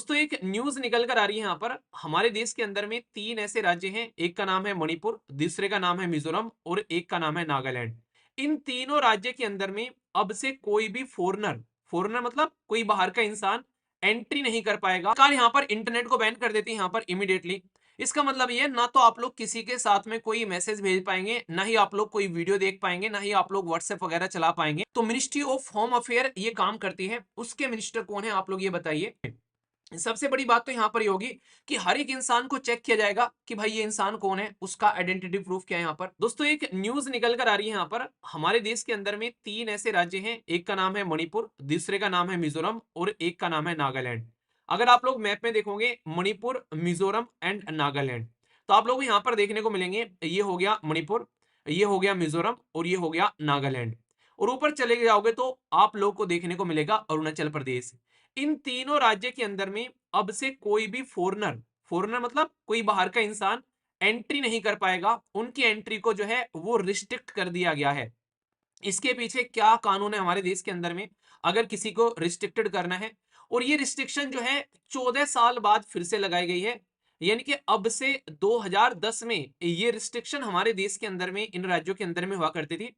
दोस्तों एक न्यूज निकल कर आ रही है यहाँ पर हमारे देश के अंदर में तीन ऐसे राज्य हैं। एक का नाम है मणिपुर, दूसरे का नाम है मिजोरम और एक का नाम है नागालैंड। इन तीनों राज्य के अंदर में अब से कोई भी फॉरेनर फॉरेनर मतलब कोई बाहर का इंसान एंट्री नहीं कर पाएगा। सरकार यहाँ पर इंटरनेट को बैन कर देती है यहाँ पर इमीडिएटली। इसका मतलब ये ना तो आप लोग किसी के साथ में कोई मैसेज भेज पाएंगे, ना ही आप लोग कोई वीडियो देख पाएंगे, ना ही आप लोग व्हाट्सएप वगैरह चला पाएंगे। तो मिनिस्ट्री ऑफ होम अफेयर ये काम करती है। उसके मिनिस्टर कौन है आप लोग ये बताइए। सबसे बड़ी बात तो यहां पर ये होगी कि हर एक इंसान को चेक किया जाएगा कि भाई ये इंसान कौन है, उसका आइडेंटिटी प्रूफ क्या है। यहाँ पर दोस्तों एक न्यूज निकल कर आ रही है यहाँ पर हमारे देश के अंदर में तीन ऐसे राज्य हैं। एक का नाम है मणिपुर, दूसरे का नाम है मिजोरम और एक का नाम है नागालैंड। अगर आप लोग मैप में देखोगे मणिपुर, मिजोरम एंड नागालैंड, तो आप लोग यहाँ पर देखने को मिलेंगे ये हो गया मणिपुर, ये हो गया मिजोरम और ये हो गया नागालैंड। और ऊपर चले जाओगे तो आप लोग को देखने को मिलेगा अरुणाचल प्रदेश। इन तीनों राज्य के अंदर में अब से कोई भी फॉरेनर फॉरेनर मतलब कोई बाहर का इंसान एंट्री नहीं कर पाएगा। उनकी एंट्री को जो है वो रिस्ट्रिक्ट कर दिया गया है। इसके पीछे क्या कानून है हमारे देश के अंदर में अगर किसी को रिस्ट्रिक्टेड करना है। और ये रिस्ट्रिक्शन जो है 14 साल बाद फिर से लगाई गई है। यानी कि अब से 2010 में ये रिस्ट्रिक्शन हमारे देश के अंदर में इन राज्यों के अंदर में हुआ करती थी,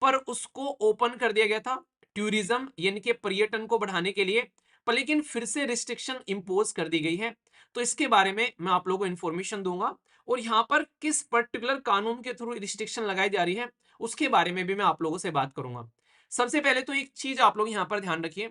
पर उसको ओपन कर दिया गया था टूरिज्म यानी कि पर्यटन को बढ़ाने के लिए। पर लेकिन फिर से रिस्ट्रिक्शन इंपोज कर दी गई है। तो इसके बारे में मैं आप लोगों को इन्फॉर्मेशन दूंगा और यहाँ पर किस पर्टिकुलर कानून के थ्रू रिस्ट्रिक्शन लगाई जा रही है उसके बारे में भी मैं आप लोगों से बात करूंगा। सबसे पहले तो एक चीज आप लोग यहाँ पर ध्यान रखिए,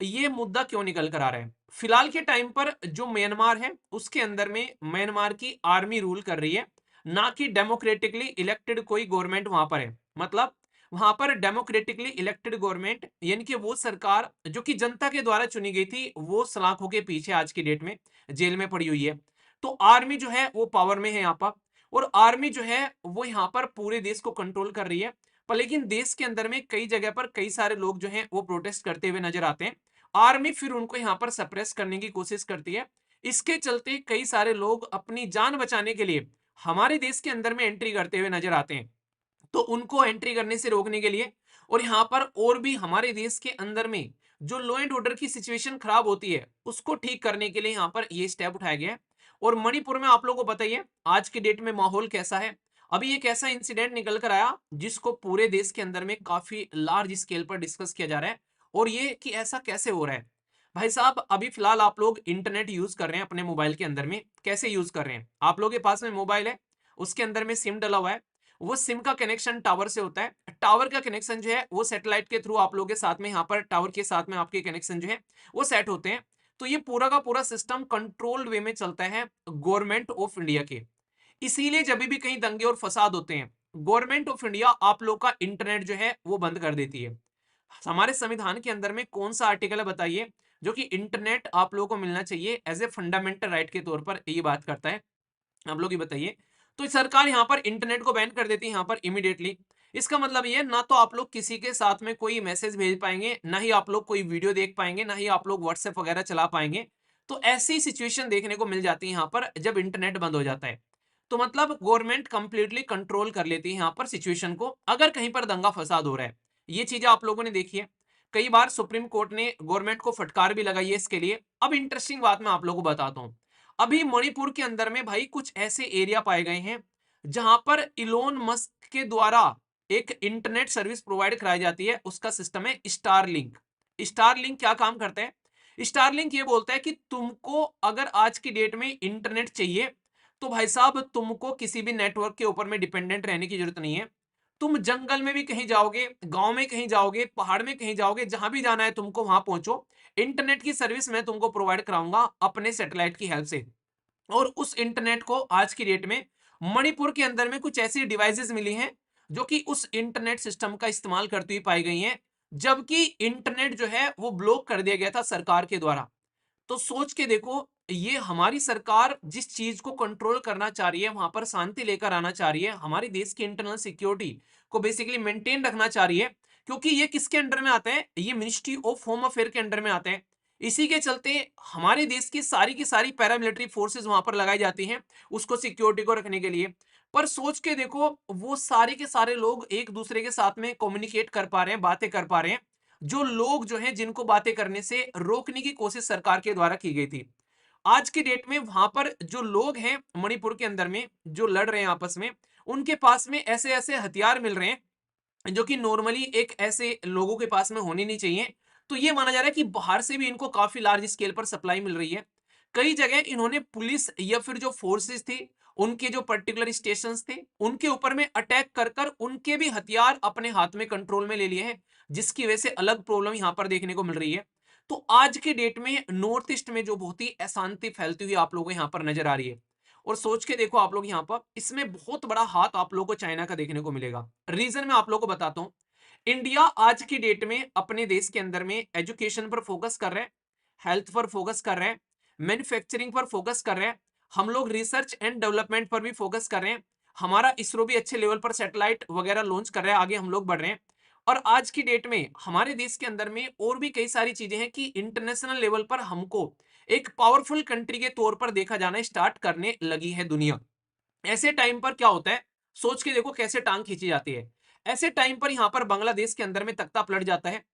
ये मुद्दा क्यों निकल कर आ रहा है। फिलहाल के टाइम पर जो म्यांमार है उसके अंदर में म्यांमार की आर्मी रूल कर रही है, ना कि डेमोक्रेटिकली इलेक्टेड कोई गवर्नमेंट वहां पर है। मतलब वहां पर डेमोक्रेटिकली इलेक्टेड गवर्नमेंट यानी कि वो सरकार जो कि जनता के द्वारा चुनी गई थी वो सलाखों के पीछे आज की डेट में जेल में पड़ी हुई है। तो आर्मी जो है वो पावर में है यहाँ पर, और आर्मी जो है वो यहाँ पर पूरे देश को कंट्रोल कर रही है। पर लेकिन देश के अंदर में कई जगह पर कई सारे लोग जो हैं वो प्रोटेस्ट करते हुए नजर आते हैं। आर्मी फिर उनको यहाँ पर सप्रेस करने की कोशिश करती है। इसके चलते कई सारे लोग अपनी जान बचाने के लिए हमारे देश के अंदर में एंट्री करते हुए नजर आते हैं। तो उनको एंट्री करने से रोकने के लिए और यहाँ पर और भी हमारे देश के अंदर में जो लॉ एंड ऑर्डर की सिचुएशन खराब होती है उसको ठीक करने के लिए यहाँ पर ये स्टेप उठाया गया है। और मणिपुर में आप लोगों को बताइए आज की डेट में माहौल कैसा है। अभी एक ऐसा इंसिडेंट निकल कर आया जिसको पूरे देश के अंदर में काफी लार्ज स्केल पर डिस्कस किया जा रहा है। और ये कि ऐसा कैसे हो रहा है। भाई साहब अभी फिलहाल आप लोग इंटरनेट यूज कर रहे हैं अपने मोबाइल के अंदर में, कैसे यूज कर रहे हैं। आप लोगों के पास में मोबाइल है, उसके अंदर में सिम डला हुआ है। वो सिम का कनेक्शन टावर से होता है। टावर का कनेक्शन जो है वो सैटेलाइट के थ्रू आप लोगों के साथ में यहाँ पर टावर के साथ में आपके कनेक्शन जो है वो सेट होते हैं। तो ये पूरा का पूरा सिस्टम कंट्रोल्ड वे में चलता है गवर्नमेंट ऑफ इंडिया के। इसीलिए जब भी कहीं दंगे और फसाद होते हैं गवर्नमेंट ऑफ इंडिया आप लोग का इंटरनेट जो है वो बंद कर देती है। हमारे संविधान के अंदर में कौन सा आर्टिकल है बताइए जो कि इंटरनेट आप लोगों को मिलना चाहिए एज ए फंडामेंटल राइट के तौर पर ये बात करता है। आप लोग ये बताइए। तो सरकार यहाँ पर इंटरनेट को बैन कर देती है यहाँ पर इमीडिएटली। इसका मतलब ये ना तो आप लोग किसी के साथ में कोई मैसेज भेज पाएंगे, ना ही आप लोग कोई वीडियो देख पाएंगे, ना ही आप लोग व्हाट्सएप वगैरह चला पाएंगे। तो ऐसी सिचुएशन देखने को मिल जाती है यहाँ पर जब इंटरनेट बंद हो जाता है। तो मतलब गवर्नमेंट कंप्लीटली कंट्रोल कर लेती है यहाँ पर सिचुएशन को अगर कहीं पर दंगा फसाद हो रहा है। ये चीजें आप लोगों ने देखी है। कई बार सुप्रीम कोर्ट ने गवर्नमेंट को फटकार भी लगाई है इसके लिए। अब इंटरेस्टिंग बात मैं आप लोगों को बताता हूँ। अभी मणिपुर के अंदर में भाई कुछ ऐसे एरिया पाए गए हैं जहां पर इलोन मस्क के द्वारा एक इंटरनेट सर्विस प्रोवाइड कराई जाती है। उसका सिस्टम है स्टारलिंक। स्टारलिंक क्या काम करता है। स्टारलिंक ये बोलता है कि तुमको अगर आज की डेट में इंटरनेट चाहिए तो भाई साहब तुमको किसी भी नेटवर्क के ऊपर में डिपेंडेंट रहने की जरूरत नहीं है। तुम जंगल में भी कहीं जाओगे, गांव में कहीं जाओगे, पहाड़ में कहीं जाओगे, जहां भी जाना है तुमको वहां पहुंचो। इंटरनेट की सर्विस मैं तुमको प्रोवाइड कराऊंगा अपने सैटेलाइट की हेल्प से। और उस इंटरनेट को आज की डेट में मणिपुर के अंदर में कुछ ऐसी डिवाइसेस मिली हैं जो कि उस इंटरनेट सिस्टम का इस्तेमाल करती हुई पाई गई हैं, जबकि इंटरनेट जो है वो ब्लॉक कर दिया गया था सरकार के द्वारा। तो सोच के देखो, ये हमारी सरकार जिस चीज को कंट्रोल करना चाह रही है, वहां पर शांति लेकर आना चाह रही है, हमारी देश की इंटरनल सिक्योरिटी को बेसिकली मेंटेन रखना चाह रही है। क्योंकि ये किसके अंडर में आते हैं, ये मिनिस्ट्री ऑफ होम अफेयर के अंडर में आते हैं। इसी के चलते हमारे देश की सारी पैरामिलिट्री फोर्सेस वहां पर लगाई जाती हैं उसको सिक्योरिटी को रखने के लिए। पर सोच के देखो, वो सारे के सारे लोग एक दूसरे के साथ में कम्युनिकेट कर पा रहे हैं, बातें कर पा रहे हैं। जो लोग जो हैं जिनको बातें करने से रोकने की कोशिश सरकार के द्वारा की गई थी। आज की डेट में वहां पर जो लोग हैं मणिपुर के अंदर में जो लड़ रहे हैं आपस में, उनके पास में ऐसे ऐसे हथियार मिल रहे हैं जो कि नॉर्मली एक ऐसे लोगों के पास में होने नहीं चाहिए। तो ये माना जा रहा है कि बाहर से भी इनको काफी लार्ज स्केल पर सप्लाई मिल रही है। कई जगह इन्होंने पुलिस या फिर जो फोर्सेस थी, उनके जो पर्टिकुलर स्टेशंस थे, उनके ऊपर में अटैक कर कर उनके भी हथियार अपने हाथ में कंट्रोल में ले लिए हैं, जिसकी वजह से अलग प्रॉब्लम यहां पर देखने को मिल रही है। तो आज के डेट में नॉर्थ ईस्ट में जो बहुत ही अशांति फैलती हुई आप लोगों को यहाँ पर नजर आ रही है, और सोच के देखो आप लोग यहाँ पर, इसमें बहुत बड़ा हाथ आप लोगों को चाइना का देखने को मिलेगा। रीजन मैं आप लोगों को बताता हूँ। इंडिया आज की डेट में अपने देश के अंदर में एजुकेशन पर फोकस कर रहे हैं, हेल्थ पर फोकस कर रहे हैं, मैन्युफैक्चरिंग पर फोकस कर रहे हैं, हम लोग रिसर्च एंड डेवलपमेंट पर भी फोकस कर रहे हैं, हमारा इसरो भी अच्छे लेवल पर सैटेलाइट वगैरह लॉन्च कर रहा है, आगे हम लोग बढ़ रहे हैं। और आज की डेट में हमारे देश के अंदर में और भी कई सारी चीजें हैं कि इंटरनेशनल लेवल पर हमको एक पावरफुल कंट्री के तौर पर देखा जाना स्टार्ट करने लगी है दुनिया। ऐसे टाइम पर क्या होता है, सोच के देखो कैसे टांग खींची जाती है। ऐसे टाइम पर यहां पर बांग्लादेश के अंदर में तख्ता पलट जाता है।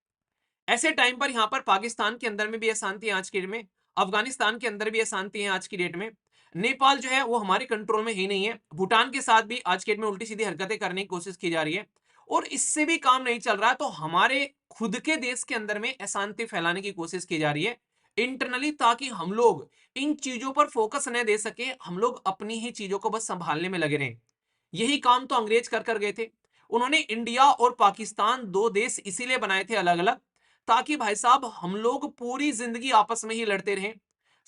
ऐसे टाइम पर यहां पर पाकिस्तान के अंदर में भी अशांति है आज की डेट में, अफगानिस्तान के अंदर भी अशांति है आज की डेट में, नेपाल जो है वो हमारे कंट्रोल में ही नहीं है, भूटान के साथ भी आज की डेट में उल्टी सीधी हरकतें करने की कोशिश की जा रही है। और इससे भी काम नहीं चल रहा तो हमारे खुद के देश के अंदर में अशांति फैलाने की कोशिश की जा रही है इंटरनली, ताकि हम लोग इन चीजों पर फोकस न दे सके, हम लोग अपनी ही चीजों को बस संभालने में लगे रहे। यही काम तो अंग्रेज कर कर गए थे। उन्होंने इंडिया और पाकिस्तान दो देश इसीलिए बनाए थे अलग अलग, ताकि भाई साहब हम लोग पूरी जिंदगी आपस में ही लड़ते रहें,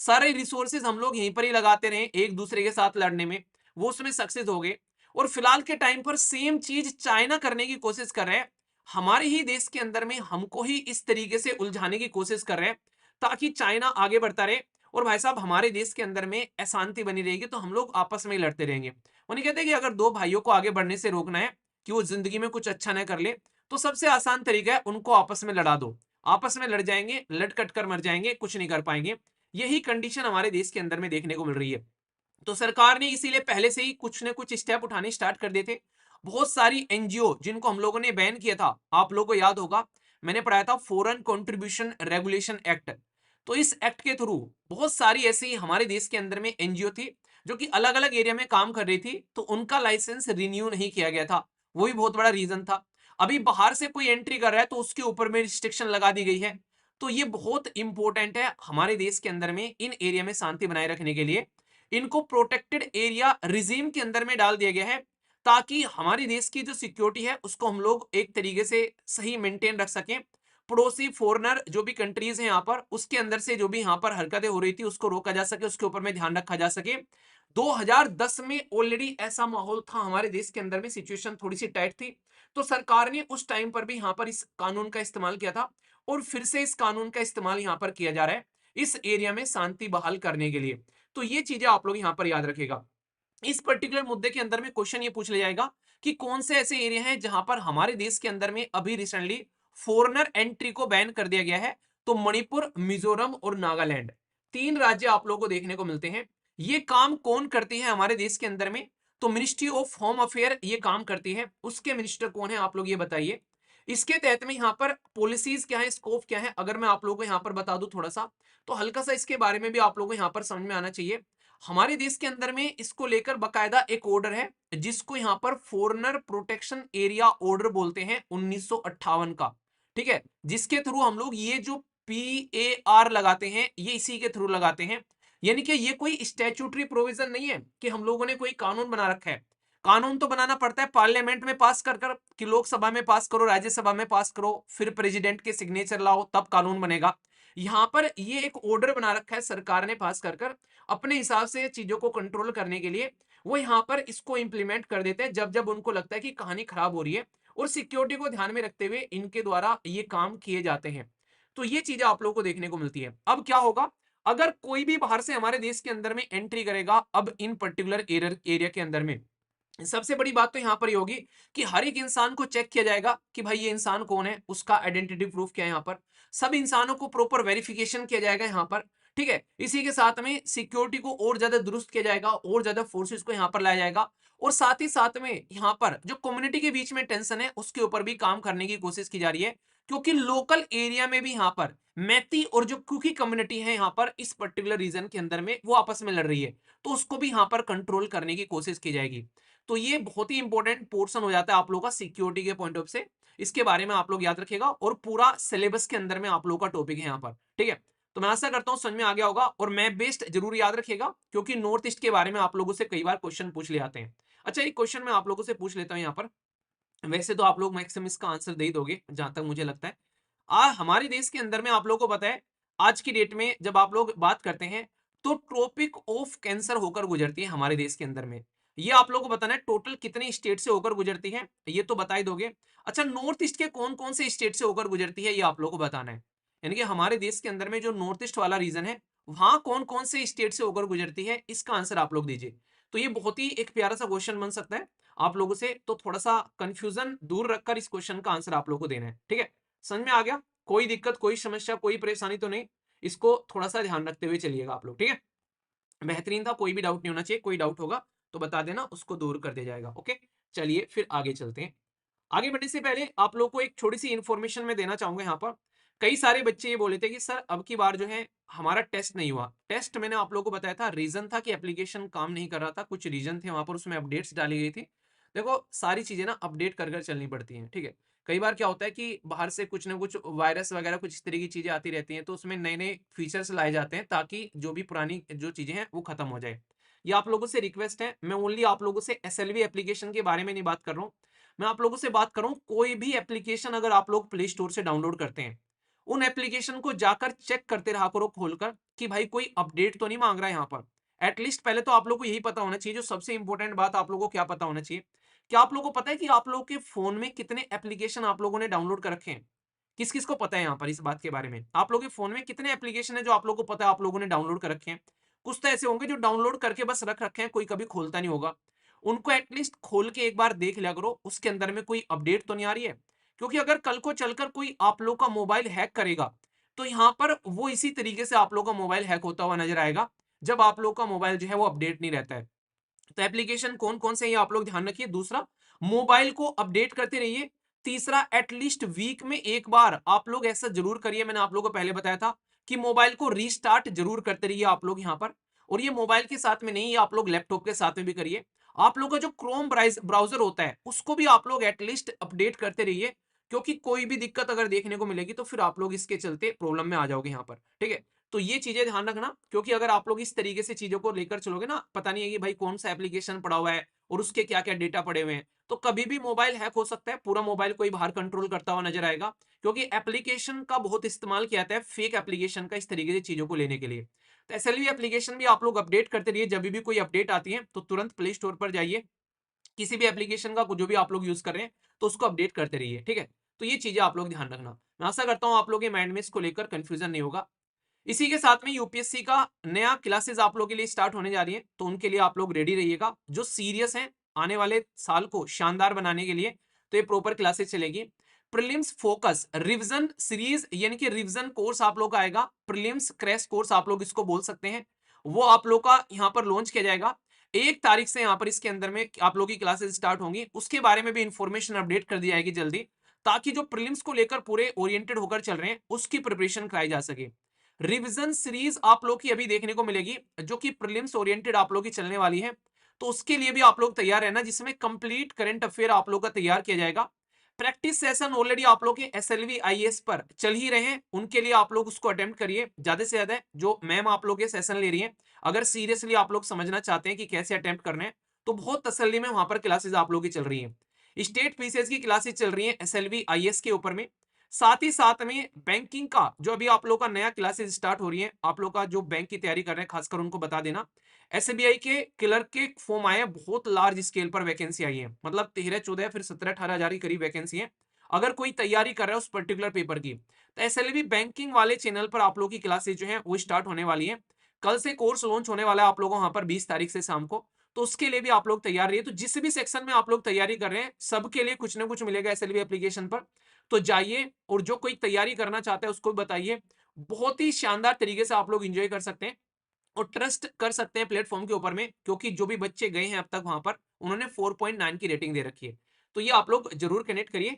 सारे रिसोर्सेज हम लोग यहीं पर ही लगाते रहें एक दूसरे के साथ लड़ने में, वो उसमें सक्सेस हो गए। और फिलहाल के टाइम पर सेम चीज चाइना करने की कोशिश कर रहे हैं, हमारे ही देश के अंदर में हमको ही इस तरीके से उलझाने की कोशिश कर रहे हैं, ताकि चाइना आगे बढ़ता रहे और भाई साहब हमारे देश के अंदर में अशांति बनी रहेगी, तो हम लोग आपस में ही लड़ते रहेंगे। उन्हें कहते हैं कि अगर दो भाइयों को आगे बढ़ने से रोकना है कि वो जिंदगी में कुछ अच्छा ना कर ले, तो सबसे आसान तरीका है उनको आपस में लड़ा दो। आपस में लड़ जाएंगे, लड़ कट कर मर जाएंगे, कुछ नहीं कर पाएंगे। यही कंडीशन हमारे देश के अंदर में देखने को मिल रही है। तो सरकार ने इसीलिए पहले से ही कुछ न कुछ स्टेप उठाने स्टार्ट कर दिए थे। बहुत सारी एनजीओ जिनको हम लोगों ने बैन किया था, आप लोगों को याद होगा, मैंने पढ़ाया था फॉरेन कंट्रीब्यूशन रेगुलेशन एक्ट। तो इस एक्ट के थ्रू बहुत सारी ऐसी हमारे देश के अंदर में एनजीओ थी जो कि अलग अलग एरिया में काम कर रही थी, तो उनका लाइसेंस रिन्यू नहीं किया गया था। वो भी बहुत बड़ा रीजन था। अभी बाहर से कोई एंट्री कर रहा है तो उसके ऊपर में रिस्ट्रिक्शन लगा दी गई है। तो ये बहुत इंपॉर्टेंट है हमारे देश के अंदर में इन एरिया में शांति बनाए रखने के लिए, इनको प्रोटेक्टेड एरिया रिजीम के अंदर में डाल दिया गया है, ताकि हमारे देश की जो सिक्योरिटी है उसको हम लोग एक तरीके से सही मेंटेन रख सकें। पड़ोसी फॉरेनर जो भी कंट्रीज हैं यहाँ पर, उसके अंदर से जो भी यहाँ पर हरकतें हो रही थी उसको रोका जा सके, उसके ऊपर में ध्यान रखा जा सके। 2010 में ऑलरेडी ऐसा माहौल था हमारे देश के अंदर में, सिचुएशन थोड़ी सी टाइट थी, तो सरकार ने उस टाइम पर भी यहाँ पर इस कानून का इस्तेमाल किया था, और फिर से इस कानून का इस्तेमाल यहाँ पर किया जा रहा है इस एरिया में शांति बहाल करने के लिए। तो ये चीजें आप लोग यहाँ पर याद रखेगा। इस पर्टिकुलर मुद्दे के अंदर में क्वेश्चन ये पूछ लिया जाएगा कि कौन से ऐसे एरिया हैं जहां पर हमारे देश के अंदर में अभी रिसेंटली फॉरेनर एंट्री को बैन कर दिया गया है। तो मणिपुर, मिजोरम और नागालैंड, तीन राज्य आप लोगों को देखने को मिलते हैं। ये काम कौन करती है हमारे देश के अंदर में? तो मिनिस्ट्री ऑफ होम अफेयर ये काम करती है। उसके मिनिस्टर कौन है आप लोग ये बताइए। इसके तहत में यहाँ पर पॉलिसीज क्या है, स्कोप क्या है, अगर मैं आप लोगों को यहाँ पर बता दूं थोड़ा सा, तो हल्का सा इसके बारे में भी आप लोगों को यहाँ पर समझ में आना चाहिए। हमारे देश के अंदर में इसको लेकर बकायदा एक ऑर्डर है, जिसको यहाँ पर फॉरेनर प्रोटेक्शन एरिया ऑर्डर बोलते हैं 1958 का। ठीक है, जिसके थ्रू हम लोग ये जो PAR लगाते हैं, ये इसी के थ्रू लगाते हैं। यानी कि ये कोई स्टैट्यूटरी प्रोविजन नहीं है कि हम लोगों ने कोई कानून बना रखा है। कानून तो बनाना पड़ता है पार्लियामेंट में पास कर कर, कि लोकसभा में पास करो, राज्यसभा में पास करो, फिर प्रेसिडेंट के सिग्नेचर लाओ, तब कानून बनेगा। यहाँ पर ये एक ऑर्डर बना रखा है सरकार ने पास कर कर, अपने हिसाब से चीजों को कंट्रोल करने के लिए। वो यहाँ पर इसको इंप्लीमेंट कर देते हैं जब जब उनको लगता है कि कहानी खराब हो रही है, और सिक्योरिटी को ध्यान में रखते हुए इनके द्वारा ये काम किए जाते हैं। तो ये चीजें आप लोगों को देखने को मिलती है। अब क्या होगा, अगर कोई भी बाहर से हमारे देश के अंदर में एंट्री करेगा अब इन पर्टिकुलर एरिया के अंदर में, सबसे बड़ी बात तो यहां पर ये होगी कि हर एक इंसान को चेक किया जाएगा कि भाई ये इंसान कौन है, उसका आइडेंटिटी प्रूफ क्या है। यहाँ पर सब इंसानों को प्रॉपर वेरिफिकेशन किया जाएगा यहाँ पर। ठीक है, इसी के साथ में सिक्योरिटी को और ज्यादा दुरुस्त किया जाएगा, और ज्यादा फोर्सेस को यहाँ पर लाया जाएगा, और साथ ही साथ में यहाँ पर जो कम्युनिटी के बीच में टेंशन है उसके ऊपर भी काम करने की कोशिश की जा रही है, क्योंकि लोकल एरिया में भी यहाँ पर मैती और जो कुकी कम्युनिटी है यहाँ पर इस पर्टिकुलर रीजन के अंदर में वो आपस में लड़ रही है, तो उसको भी यहाँ पर कंट्रोल करने की कोशिश की जाएगी। तो ये बहुत ही इंपॉर्टेंट पोर्शन हो जाता है आप लोगों का सिक्योरिटी के पॉइंट ऑफ से। इसके बारे में आप लोग याद रखिएगा और पूरा सिलेबस के अंदर में आप लोगों का टॉपिक है यहाँ पर, ठीक है। तो मैं आशा करता हूँ समझ में आ गया होगा और मैप बेस्ड जरूर याद रखिएगा, क्योंकि नॉर्थ ईस्ट के बारे में आप लोगों से कई बार क्वेश्चन पूछ ले आते हैं। अच्छा, एक क्वेश्चन मैं आप लोगों से पूछ लेता हूँ यहाँ पर, वैसे तो आप लोग मैक्सिमम इसका आंसर दे ही दोगे जहां तक मुझे लगता है। हमारे देश के अंदर में आप लोगों को पता है, आज की डेट में जब आप लोग बात करते हैं तो ट्रॉपिक ऑफ कैंसर होकर गुजरती है हमारे देश के अंदर में। ये आप लोगों को बताना है टोटल कितने स्टेट से होकर गुजरती है, ये तो बता ही दोगे। अच्छा, नॉर्थ ईस्ट के कौन कौन से स्टेट से होकर गुजरती है ये आप लोगों को बताना है। यानी कि हमारे देश के अंदर में जो नॉर्थ ईस्ट वाला रीजन है वहां कौन कौन से स्टेट से होकर गुजरती है, इसका आंसर आप लोग दीजिए। तो ये बहुत ही एक प्यारा सा क्वेश्चन बन सकता है आप लोगों से, तो थोड़ा सा कंफ्यूजन दूर रखकर इस क्वेश्चन का आंसर आप लोगों को देना है, ठीक है। समझ में आ गया? कोई दिक्कत, कोई समस्या, कोई परेशानी तो नहीं? इसको थोड़ा सा ध्यान रखते हुए चलिएगा आप लोग, ठीक है। बेहतरीन था, कोई भी डाउट नहीं होना चाहिए, कोई डाउट होगा तो बता देना, उसको दूर कर दिया जाएगा। ओके, चलिए फिर आगे चलते हैं। आगे बढ़ने से पहले आप लोग को एक छोटी सी इन्फॉर्मेशन मैं देना चाहूंगा यहाँ पर। कई सारे बच्चे ये बोले थे कि सर अब की बार जो है हमारा टेस्ट नहीं हुआ। टेस्ट मैंने आप लोगों को बताया था, रीजन था कि एप्लीकेशन काम नहीं कर रहा था, कुछ रीजन थे वहां पर, उसमें अपडेट्स डाली गई थी। देखो सारी चीजें ना अपडेट कर कर चलनी पड़ती हैं, ठीक है। कई बार क्या होता है कि बाहर से कुछ ना कुछ वायरस वगैरह कुछ इस तरह की चीजें आती रहती हैं, तो उसमें नए नए फीचर्स लाए जाते हैं ताकि जो भी पुरानी जो चीजें हैं वो खत्म हो जाए। ये आप लोगों से रिक्वेस्ट है, मैं ओनली आप लोगों से एसएलवी एप्लीकेशन के बारे में नहीं बात कर रहा हूँ, मैं आप लोगों से बात कर रहा हूं कोई भी एप्लीकेशन अगर आप लोग प्ले स्टोर से डाउनलोड करते हैं, उन एप्लीकेशन को जाकर चेक करते रहा करो खोलकर कि भाई कोई अपडेट तो नहीं मांग रहा है यहाँ पर। एटलीस्ट पहले तो आप लोग को यही पता होना चाहिए, जो सबसे इंपॉर्टेंट बात आप लोगों को क्या पता होना चाहिए, क्या आप लोगों को पता है कि आप लोगों के फोन में कितने एप्लीकेशन आप लोगों ने डाउनलोड कर रखे हैं? किस किस को पता है यहाँ पर इस बात के बारे में? आप लोगों के फोन में कितने एप्लीकेशन है जो आप लोगों को पता है आप लोगों ने डाउनलोड कर रखे हैं? कुछ तो ऐसे होंगे जो डाउनलोड करके बस रख रखे हैं, कोई कभी खोलता नहीं होगा। उनको एटलीस्ट खोल के एक बार देख लिया करो उसके अंदर में कोई अपडेट तो नहीं आ रही है। क्योंकि अगर कल को चलकर कोई आप लोग का मोबाइल हैक करेगा, तो यहाँ पर वो इसी तरीके से आप लोग का मोबाइल हैक होता हुआ नजर आएगा, जब आप लोग का मोबाइल जो है वो अपडेट नहीं रहता है। तो एप्लीकेशन कौन कौन से ये आप लोग ध्यान रखिए। दूसरा, मोबाइल को अपडेट करते रहिए। तीसरा, एटलीस्ट वीक में एक बार आप लोग ऐसा जरूर करिए, मैंने आप लोगों को पहले बताया था कि मोबाइल को रीस्टार्ट जरूर करते रहिए आप लोग यहाँ पर। और ये मोबाइल के साथ में नहीं, ये आप लोग लैपटॉप के साथ में भी करिए। आप लोग का जो क्रोम ब्राउजर होता है उसको भी आप लोग एटलीस्ट अपडेट करते रहिए, क्योंकि कोई भी दिक्कत अगर देखने को मिलेगी तो फिर आप लोग इसके चलते प्रॉब्लम में आ जाओगे यहाँ पर, ठीक है। तो ये चीजें ध्यान रखना, क्योंकि अगर आप लोग इस तरीके से चीजों को लेकर चलोगे ना, पता नहीं है कि भाई कौन सा एप्लीकेशन पड़ा हुआ है और उसके क्या क्या डेटा पड़े हुए हैं, तो कभी भी मोबाइल हैक हो सकता है, पूरा मोबाइल कोई बाहर कंट्रोल करता हुआ नजर आएगा। क्योंकि एप्लीकेशन का बहुत इस्तेमाल किया जाता है, फेक एप्लीकेशन का, इस तरीके से चीजों को लेने के लिए। तो एसएलवी एप्लीकेशन भी आप लोग अपडेट करते रहिए, जब भी कोई अपडेट आती है तो तुरंत प्ले स्टोर पर जाइए, किसी भी एप्लीकेशन का जो भी आप लोग यूज कर रहे हैं तो उसको अपडेट करते रहिए, ठीक है। तो ये चीजें आप लोग ध्यान रखना। मैं आशा करता हूं आप लोग के माइंड में इसको लेकर कंफ्यूजन नहीं होगा। इसी के साथ में यूपीएससी का नया क्लासेस आप लोगों के लिए स्टार्ट होने जा रही है, तो उनके लिए आप लोग रेडी रहिएगा, जो सीरियस हैं आने वाले साल को शानदार बनाने के लिए। तो ये प्रॉपर क्लासेस चलेगी। प्रीलिम्स फोकस रिवीजन सीरीज यानी कि रिवीजन कोर्स आप लोग का आएगा, प्रीलिम्स क्रैश कोर्स आप लोग इसको बोल सकते हैं, वो आप लोग का यहाँ पर लॉन्च किया जाएगा। 1 तारीख से यहाँ पर इसके अंदर में आप लोग की क्लासेस स्टार्ट होंगी, उसके बारे में भी इंफॉर्मेशन अपडेट कर दी जाएगी जल्दी, ताकि जो प्रीलिम्स को लेकर पूरे ओरिएंटेड होकर चल रहे हैं उसकी प्रिपरेशन कराई जा सके। रिवीजन सीरीज आप लोग की अभी देखने को मिलेगी, जो कि प्रीलिम्स ओरिएंटेड आप लोग की चलने वाली है, तो उसके लिए भी आप लोग तैयार रहना, जिसमें कंप्लीट करंट अफेयर आप लोग का तैयार किया जाएगा। प्रैक्टिस सेशन ऑलरेडी आप लोग के एसएलवी आईएएस पर चल ही रहे हैं, उनके लिए आप लोग उसको अटेम्प्ट करिए ज्यादा से ज्यादा, जो मैम आप लोग के सेशन ले रही हैं। अगर सीरियसली आप लोग समझना चाहते हैं कि कैसे अटेम्प्ट करने हैं, तो बहुत तसल्ली में वहां पर क्लासेस आप लोग की चल रही हैं। स्टेट पीसीएस की क्लासेस चल रही हैं एसएलवी आईएएस के ऊपर में। साथ ही साथ में बैंकिंग का जो अभी आप लोग का नया क्लासेस स्टार्ट हो रही है, आप लोग का जो बैंक की तैयारी कर रहे हैं खासकर उनको बता देना। एसबीआई के क्लर्क के फॉर्म आए हैं, बहुत लार्ज स्केल पर वैकेंसी आई है, मतलब 13 14 फिर 17 18 हजार की करीब वैकेंसी है। अगर कोई तैयारी कर रहा है उस पर्टिकुलर पेपर की, तो एसएलवी बैंकिंग वाले चैनल पर आप लोग की क्लासेज जो है वो स्टार्ट होने वाली है। कल से कोर्स लॉन्च होने वाला है आप लोगों वहां पर 20 तारीख से शाम को, तो उसके लिए भी आप लोग तैयार रहिए। तो जिस भी सेक्शन में आप लोग तैयारी कर रहे हैं सबके लिए कुछ ना कुछ मिलेगा एसएलवी एप्लीकेशन पर। तो जाइए और जो कोई तैयारी करना चाहता है उसको भी बताइए, बहुत ही शानदार तरीके से आप लोग एंजॉय कर सकते हैं और ट्रस्ट कर सकते हैं प्लेटफॉर्म के ऊपर में, क्योंकि जो भी बच्चे गए हैं अब तक वहां पर उन्होंने 4.9 की रेटिंग दे रखी है। तो ये आप लोग जरूर कनेक्ट करिए।